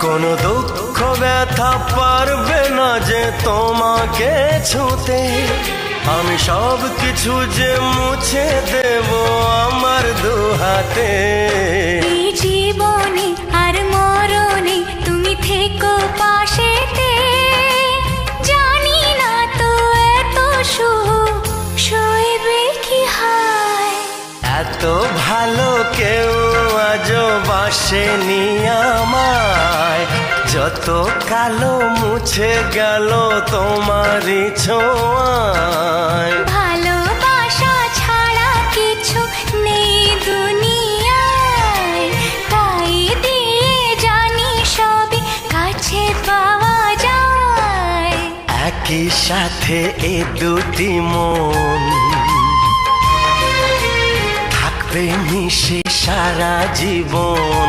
কোনো দুঃখ ব্যথা পারবে না যে তোমাকে ছুঁতে। আমি সব কিছু যে মুছে দেব আমার দুহাতে। এই জীবনে আর মরণে তুমি থেকো পাশেতে। জানি না তো এত সুখ সইবে কি হয়। এত ভালো কেউ আজও বাসেনি আমায়। যত কালো মুছে গেল তোমারই ছোঁয়ায়। ভালোবাসা ছাড়া কিছু নেই দুনিয়ায়। তাই দিয়ে জানি সবই কাছে পাওয়া যায়। একই সাথে এ দুটি মন থাকবে মিশে সারা জীবন।